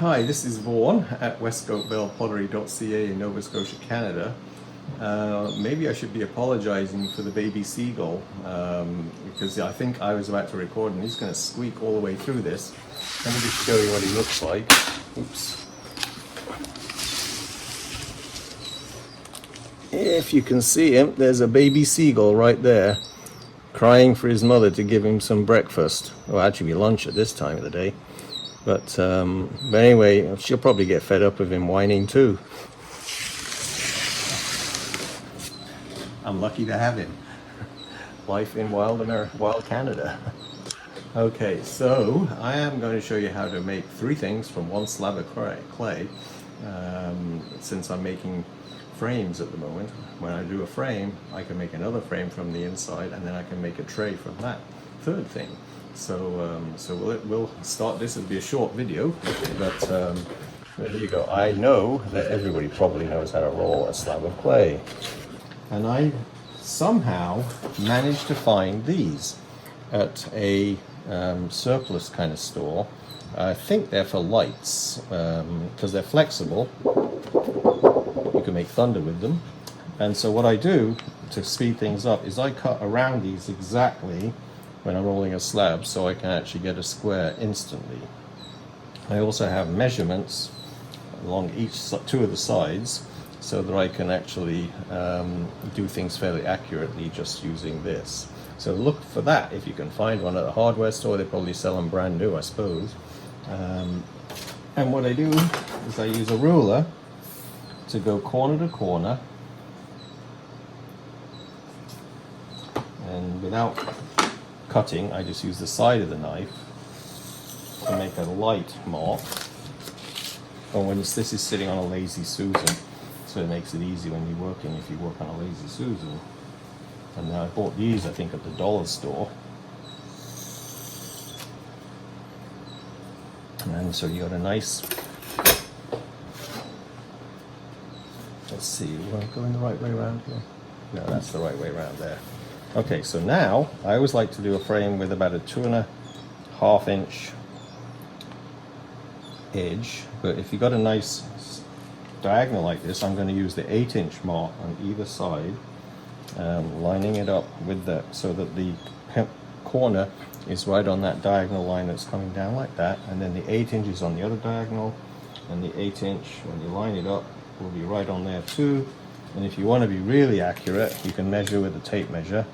Hi, this is Vaughan at westcoatbellpottery.ca in Nova Scotia, Canada. Maybe I should be apologizing for the baby seagull because I think I was about to record and he's going to squeak all the way through this. Let me just show you what he looks like. Oops. If you can see him, there's a baby seagull right there crying for his mother to give him some breakfast. Well, actually lunch at this time of the day. But anyway, she'll probably get fed up of him whining too. I'm lucky to have him. Life in wild Canada. Okay, so I am going to show you how to make three things from one slab of clay. Since I'm making frames at the moment, when I do a frame, I can make another frame from the inside, and then I can make a tray from that third thing. So we'll start this. It'll be a short video, but there you go. I know that everybody probably knows how to roll a slab of clay, and I somehow managed to find these at a surplus kind of store. I think they're for lights because they're flexible. You can make thunder with them. And so what I do to speed things up is I cut around these exactly when I'm rolling a slab, so I can actually get a square instantly. I also have measurements along two of the sides, so that I can actually do things fairly accurately just using this. So look for that if you can find one at a hardware store. They probably sell them brand new, I suppose. And what I do is I use a ruler to go corner to corner, and without cutting, I just use the side of the knife to make a light mark. Or when this is sitting on a Lazy Susan, so it makes it easy when you're working, if you work on a Lazy Susan. And I bought these, I think, at the dollar store. And so you got a nice, let's see, am I going the right way around here? No, that's the right way around there. Okay, so now I always like to do a frame with about a 2.5 inch edge, but if you got a nice diagonal like this, I'm going to use the 8-inch mark on either side, lining it up with that so that the corner is right on that diagonal line that's coming down like that, and then the 8 inches on the other diagonal, and the 8-inch when you line it up will be right on there too. And if you want to be really accurate, you can measure with a tape measure.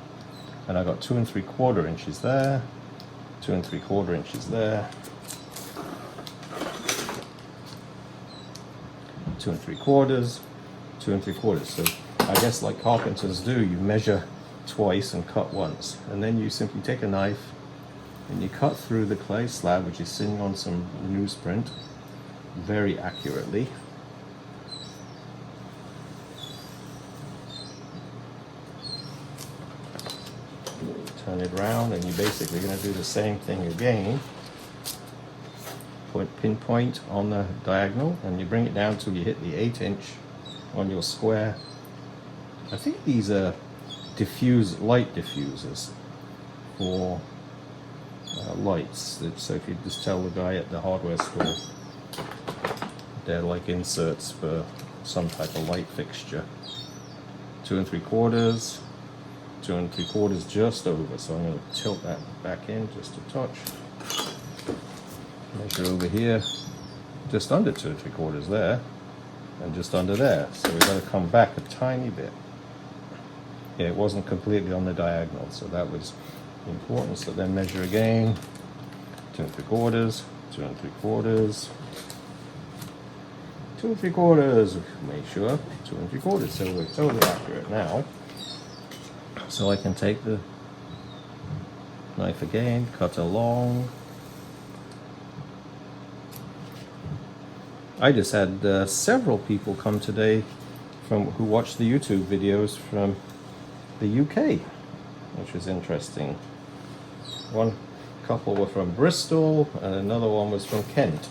And I got 2 3/4 inches there, 2 3/4 inches there, 2 3/4, 2 3/4. So I guess like carpenters do, you measure twice and cut once. And then you simply take a knife and you cut through the clay slab, which is sitting on some newsprint, very accurately. Turn it around, and you're basically going to do the same thing again. Pinpoint on the diagonal, and you bring it down till you hit the 8-inch on your square. I think these are light diffusers for lights. So if you just tell the guy at the hardware store, they're like inserts for some type of light fixture. 2 3/4. 2 3/4 just over, so I'm going to tilt that back in just a touch. Measure over here, just under 2 3/4 there, and just under there. So we've got to come back a tiny bit. Yeah, it wasn't completely on the diagonal, so that was important. So then measure again, 2 3/4, 2 3/4, 2 3/4. Make sure 2 3/4. So we're totally accurate now. So I can take the knife again, cut along. I just had several people come today who watched the YouTube videos from the UK, which was interesting. One couple were from Bristol and another one was from Kent.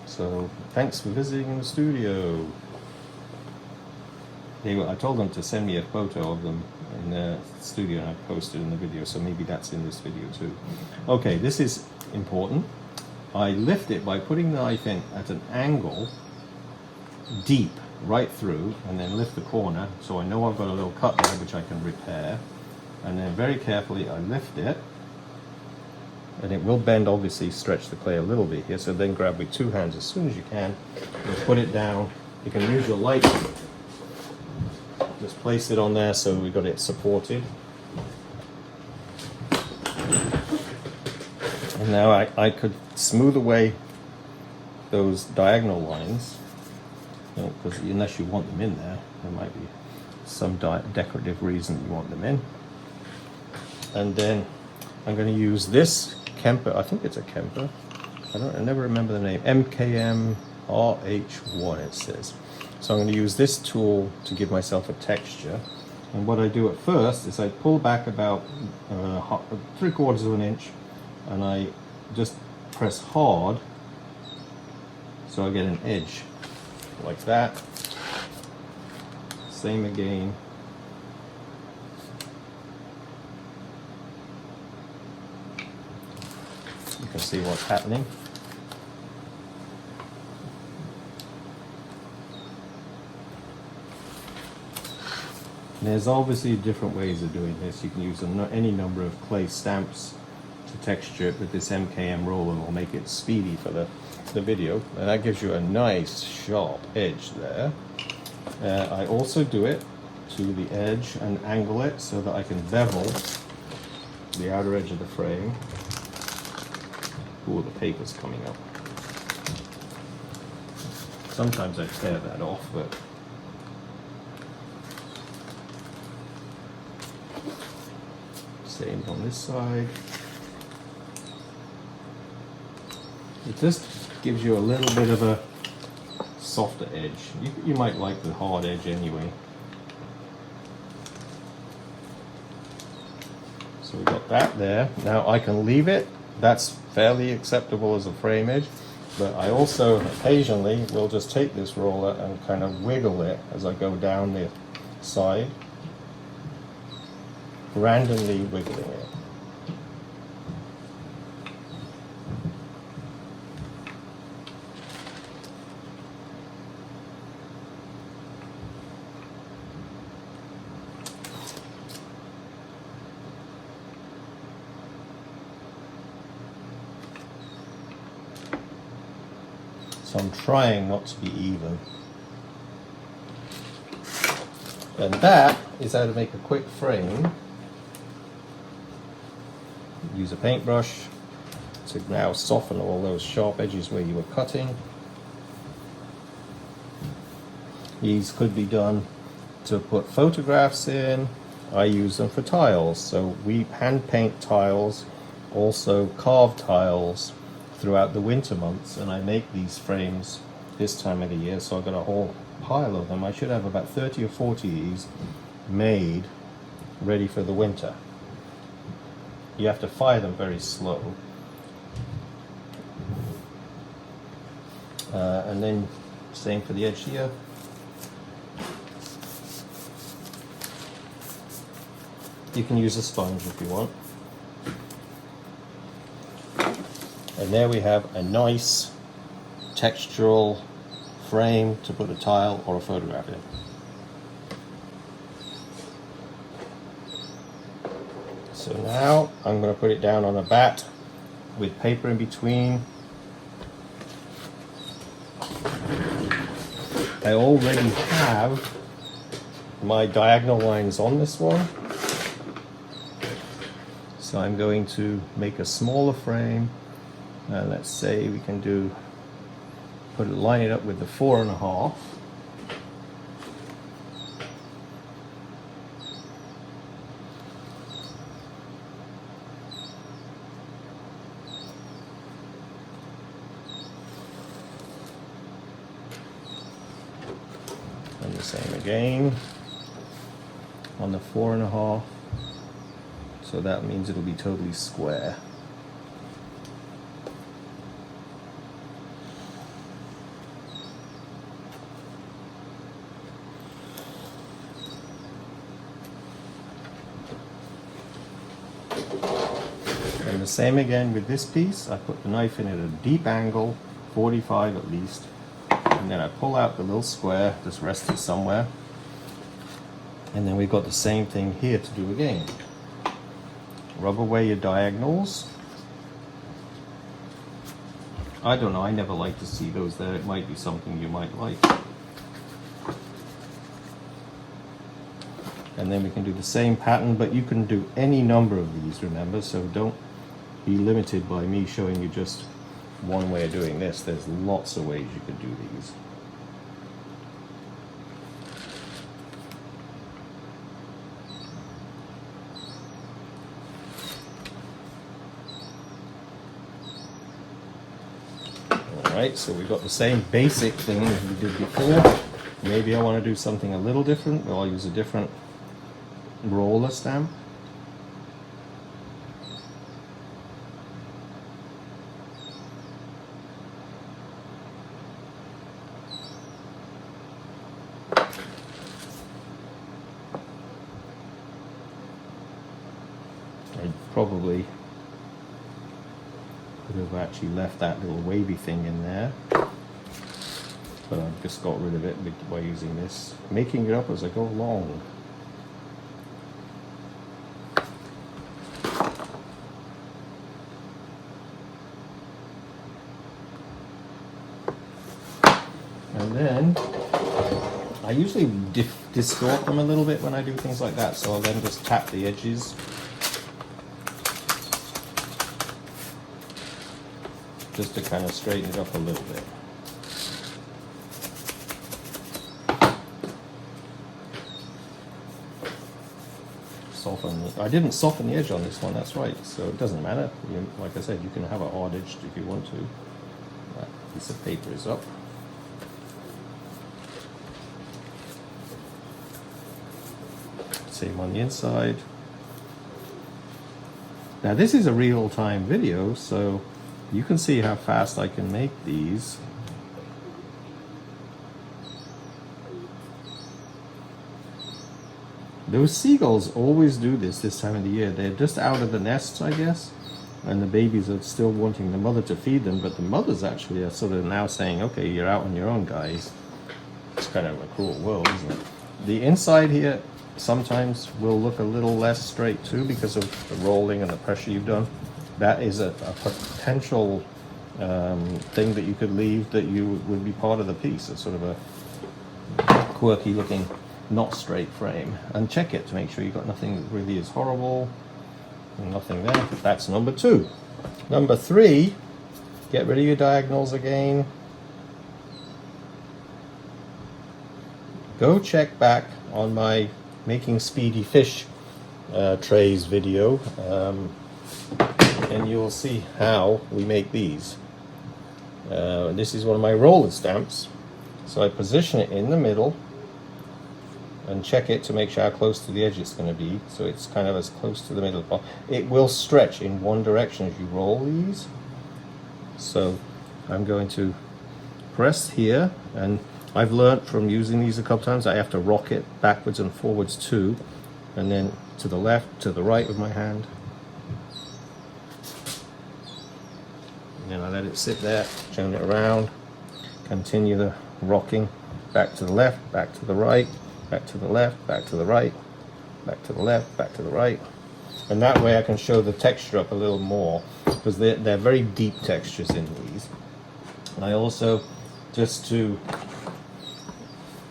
So thanks for visiting the studio. I told them to send me a photo of them in the studio, and I posted in the video, so maybe that's in this video too. Okay, this is important. I lift it by putting the knife in at an angle, deep, right through, and then lift the corner, so I know I've got a little cut there which I can repair. And then very carefully I lift it, and it will bend, obviously stretch the clay a little bit here, so then grab with two hands as soon as you can, and put it down. You can use your light, just place it on there so we've got it supported. And now I could smooth away those diagonal lines, because unless you want them in there, there might be some decorative reason you want them in. And then I'm going to use this Kemper, I think it's a Kemper, I never remember the name, MKM RH1 it says. So I'm going to use this tool to give myself a texture. And what I do at first is I pull back about 3/4 of an inch, and I just press hard so I get an edge like that. Same again. You can see what's happening. There's obviously different ways of doing this. You can use any number of clay stamps to texture it, but this MKM roller will make it speedy for the video. And that gives you a nice sharp edge there. I also do it to the edge and angle it so that I can bevel the outer edge of the frame. Ooh, the paper's coming up. Sometimes I tear that off, but same on this side. It just gives you a little bit of a softer edge. You might like the hard edge anyway. So we've got that there. Now I can leave it. That's fairly acceptable as a frame edge. But I also occasionally will just take this roller and kind of wiggle it as I go down the side, randomly wiggling it. So I'm trying not to be even. And that is how to make a quick frame. Use a paintbrush to now soften all those sharp edges where you were cutting. These could be done to put photographs in. I use them for tiles. So we hand paint tiles, also carve tiles throughout the winter months, and I make these frames this time of the year, so I've got a whole pile of them. I should have about 30 or 40 of these made ready for the winter. You have to fire them very slow. And then same for the edge here. You can use a sponge if you want. And there we have a nice textural frame to put a tile or a photograph in. So now I'm going to put it down on a bat with paper in between. I already have my diagonal lines on this one. So I'm going to make a smaller frame. Let's say we can line it up with the 4.5. And the same again on the 4.5. So that means it'll be totally square. And the same again with this piece. I put the knife in at a deep angle, 45 at least, and then I pull out the little square, just rest it somewhere. And then we've got the same thing here to do again. Rub away your diagonals. I don't know, I never like to see those there. It might be something you might like. And then we can do the same pattern, but you can do any number of these, remember, so don't be limited by me showing you just one way of doing this. There's lots of ways you could do these. Alright, so we've got the same basic thing as we did before. Maybe I want to do something a little different, or I'll use a different roller stamp. I probably could have actually left that little wavy thing in there, but I've just got rid of it by using this, making it up as I go along. And then I usually distort them a little bit when I do things like that, so I'll then just tap the edges just to kind of straighten it up a little bit. I didn't soften the edge on this one, that's right, so it doesn't matter. Like I said, you can have it hard edged if you want to. That piece of paper is up. Same on the inside. Now this is a real-time video, so you can see how fast I can make these. Those seagulls always do this time of the year. They're just out of the nests, I guess, and the babies are still wanting the mother to feed them, but the mothers actually are sort of now saying, okay, you're out on your own, guys. It's kind of a cruel world, isn't it? The inside here sometimes will look a little less straight too because of the rolling and the pressure you've done. That is a potential thing that you could leave that would be part of the piece. It's sort of a quirky looking, not straight frame. And check it to make sure you've got nothing that really is horrible. Nothing there. That's number 2. Number 3, get rid of your diagonals again. Go check back on my making speedy fish trays video, and you'll see how we make these. This is one of my roller stamps, so I position it in the middle and check it to make sure how close to the edge it's going to be, so it's kind of as close to the middle. It will stretch in one direction as you roll these, so I'm going to press here, and I've learnt from using these a couple times I have to rock it backwards and forwards too, and then to the left, to the right with my hand, and then I let it sit there, turn it around, continue the rocking, back to the left, back to the right, back to the left, back to the right, back to the left, back to the right. And that way I can show the texture up a little more, because they're very deep textures in these. And I also, just to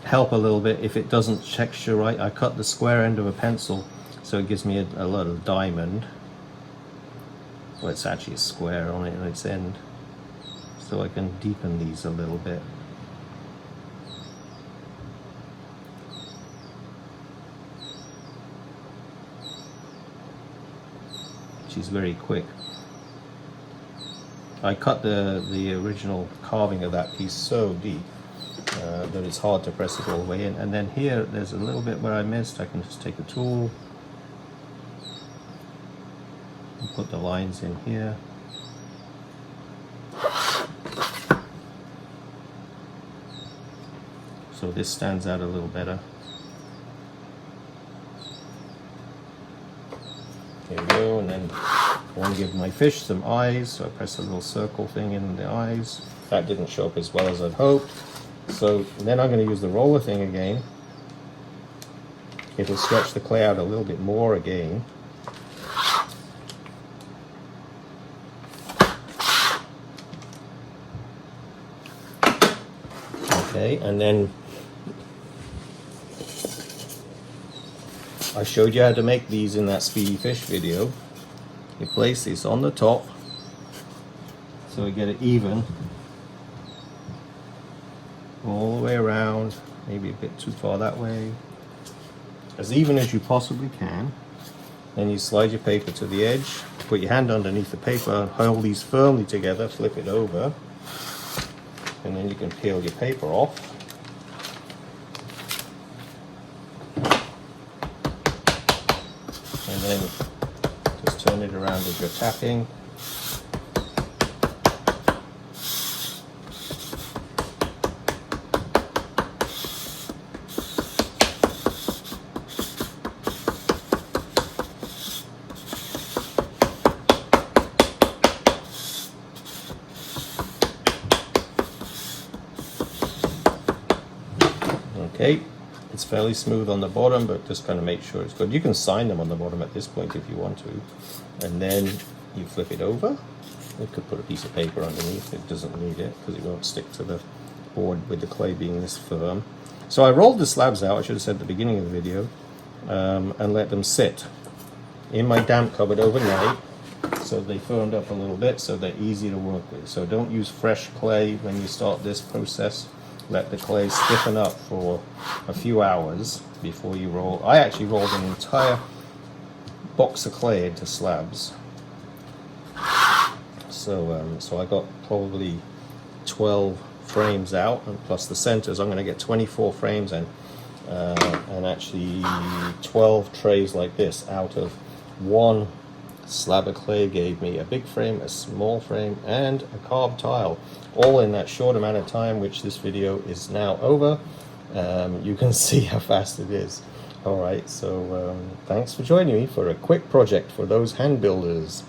help a little bit, if it doesn't texture right, I cut the square end of a pencil so it gives me a lot of diamond. Well, it's actually a square on it at its end, so I can deepen these a little bit. She's very quick. I cut the original carving of that piece so deep that it's hard to press it all the way in. And then here, there's a little bit where I missed. I can just take a tool and put the lines in here. So this stands out a little better. There we go, and then I want to give my fish some eyes, so I press a little circle thing in the eyes. That didn't show up as well as I'd hoped. So then I'm going to use the roller thing again. It'll stretch the clay out a little bit more again. Okay, and then I showed you how to make these in that Speedy Fish video. You place this on the top so we get it even all the way around, maybe a bit too far that way, as even as you possibly can. Then you slide your paper to the edge, put your hand underneath the paper, hold these firmly together, flip it over, and then you can peel your paper off. And then just turn it around as you're tapping. Okay, it's fairly smooth on the bottom, but just kind of make sure it's good. You can sign them on the bottom at this point if you want to. And then you flip it over. You could put a piece of paper underneath. It doesn't need it because it won't stick to the board with the clay being this firm. So I rolled the slabs out, I should have said at the beginning of the video, and let them sit in my damp cupboard overnight. So they firmed up a little bit, so they're easy to work with. So don't use fresh clay when you start this process. Let the clay stiffen up for a few hours before you roll. I actually rolled an entire box of clay into slabs. So I got probably 12 frames out, and plus the centers. I'm going to get 24 frames and actually 12 trays like this out of one slab of clay. Gave me a big frame, a small frame, and a carved tile, all in that short amount of time, which this video is now over. You can see how fast it is. Alright, so thanks for joining me for a quick project for those hand builders.